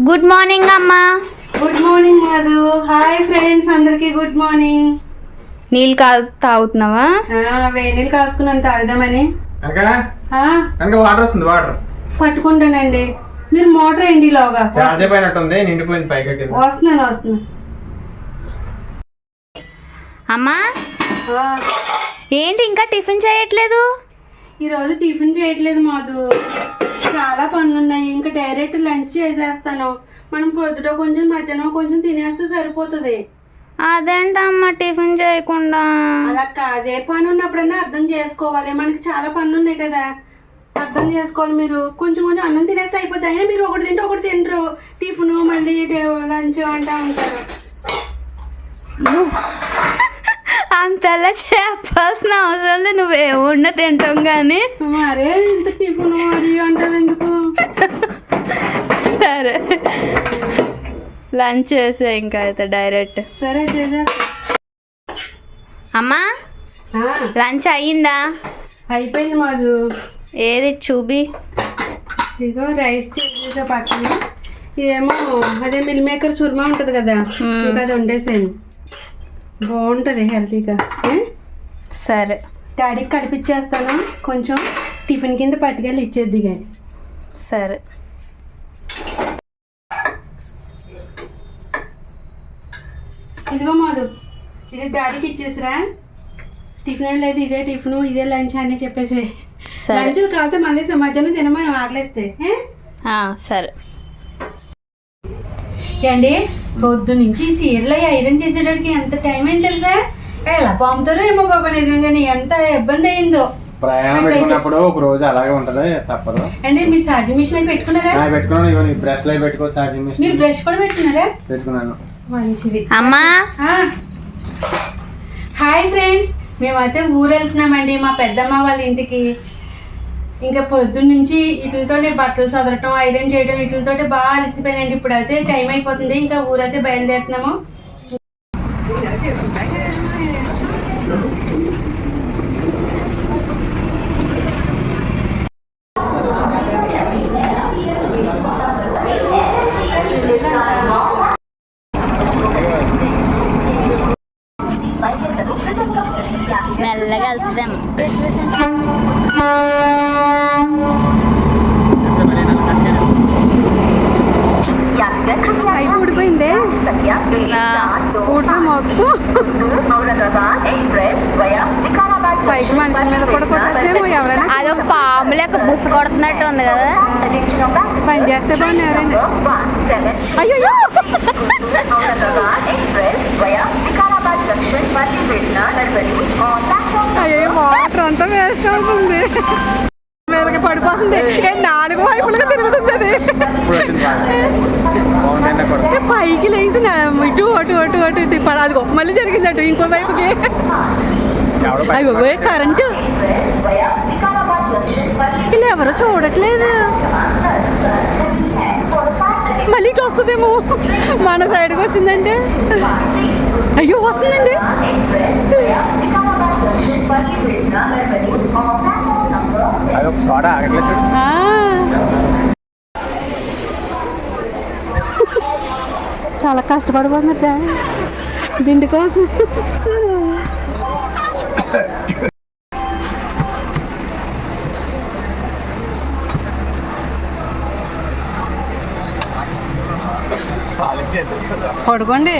Good morning అమ్మా. Good morning Madhu. Hi friends, అందరికి good morning. నీళ్ళు తాగుతున్నావా? వేడి నీళ్ళు కాసుకున్నాను తాగుదామని. వాటర్ వస్తుంది, వాటర్ పట్టుకుంటానండి. మీరు మోటార్ వేయండి లోగా. నిండిపోయింది పైకి. వస్తున్నాను. అమ్మా ఏంటి ఇంకా టిఫిన్ చేయట్లేదు? ఈరోజు టిఫిన్ చేయట్లేదు మాధు, చాలా పనులు ఉన్నాయి. ఇంకా డైరెక్ట్ లంచ్ చేసేస్తాను. మనం పొద్దుట కొంచెం మధ్యాహ్నం కొంచెం తినేస్తే సరిపోతుంది. అదేంటమ్మా టిఫిన్ చేయకుండా? అలా కాదే, పని ఉన్నప్పుడన్నా అర్థం చేసుకోవాలి. మనకి చాలా పనులు ఉన్నాయి కదా, అర్థం చేసుకోవాలి. మీరు కొంచెం కొంచెం అన్నం తినేస్తే అయిపోతుంది. అయినా మీరు ఒకటి తింటే ఒకటి తింటారు. టిఫిన్ మళ్ళీ లంచ్ అంటా ఉంటారు. అంతలా చెప్పాల్సిన అవసరం లేదు, నువ్వేమున్నా తింటాం కానీ. మరే ఇంత టిఫిన్ మరి అంటావు ఎందుకు? సరే లంచ్ చేసే ఇంకా అయితే డైరెక్ట్. సరే చేసేస్తా. అమ్మా లంచ్ అయ్యిందా? అయిపోయింది మాధు. ఏది చూపి. ఇదిగో రైస్ చేసేసా పక్కన. ఇదేమో అదే మిల్ మేకర్ చుర్మా ఉంటుంది కదా, ఇంకా అది వండేసాను. బాగుంటుంది హెల్తీగా. సరే డాడీకి కలిపిచ్చేస్తాను. కొంచెం టిఫిన్ కింద పట్టుకెళ్ళి ఇచ్చేద్ది కానీ. సరే ఇదిగో మాధు, ఇది డాడీకి ఇచ్చేసిరా. టిఫిన్ ఏం లేదు, ఇదే టిఫిన్ ఇదే లంచ్ అని చెప్పేసి. లంచ్ కాకపోతే మళ్ళీ మధ్యాహ్నం తినమని ఆకలేస్తే. సరే అండి, పొద్దు నుంచి సీరియల్ ఐరన్ చేసేటడికి ఎంత టైం అయింది తెలుసా? ఎలా పంపుతారో ఏమో బాబా, నిజంగానే ఎంత ఇబ్బంది అయిందో. ప్రయాణం పెట్టుకున్నప్పుడు ఒక రోజు అలాగే ఉంటది, తప్పదు. అంటే మీరు ఛార్జింగ్ మిషన్ అయి పెట్టుకున్నారా? పెట్టుకున్నాను. బ్రష్ లో పెట్టుకో, ఛార్జింగ్ మిషన్. మీరు బ్రష్ కూడా పెట్టుకున్నారా? పెట్టుకున్నాను. మంచిది. అమ్మా హాయ్ ఫ్రెండ్స్, మేమైతే ఊరు వెళ్తున్నామండి మా పెద్దమ్మ వాళ్ళ ఇంటికి. ఇంకా పొద్దున్న నుంచి వీటితోనే బట్టలు చదవటం, ఐరన్ చేయడం, వీటితోటే బాగా అలసిపోయానండి. ఇప్పుడు అయితే టైం అయిపోతుంది, ఇంకా ఊరైతే బయలుదేరుతున్నాము. మెల్లగా వెళ్తుందేమో. పైపు ఊడిపోయిందే, ఊడిపోయి మొత్తం పైకి మనుషుల మీద కూడా కొట్టేమో. ఎవరైనా అది ఒక పాము లెక్క బుస్సు కొడుతున్నట్టు ఉంది కదా. పని చేస్తే బాగుంది ఎవరైనా. అయ్యో అయ్యో, వాటర్ అంతా వేస్ట్ అవుతుంది, మీదకి పడిపోతుంది. 4 వైపులుగా తిరుగుతుంది అది. పైకి లేచి ఇటు అటు అటు అటు తిప్పాడు. అదిగో మళ్ళీ జరిగిందట ఇంకో వైపుకి. అయ్యో కరెంటు ఇలా ఎవరో చూడట్లేదు. మళ్ళీ ఇటు వస్తుందేమో, మన సైడ్కి వచ్చిందంటే. అయ్యో వస్తుందండి. చాలా కష్టపడిపోతుందట దిండి కోసం. పడుకోండి.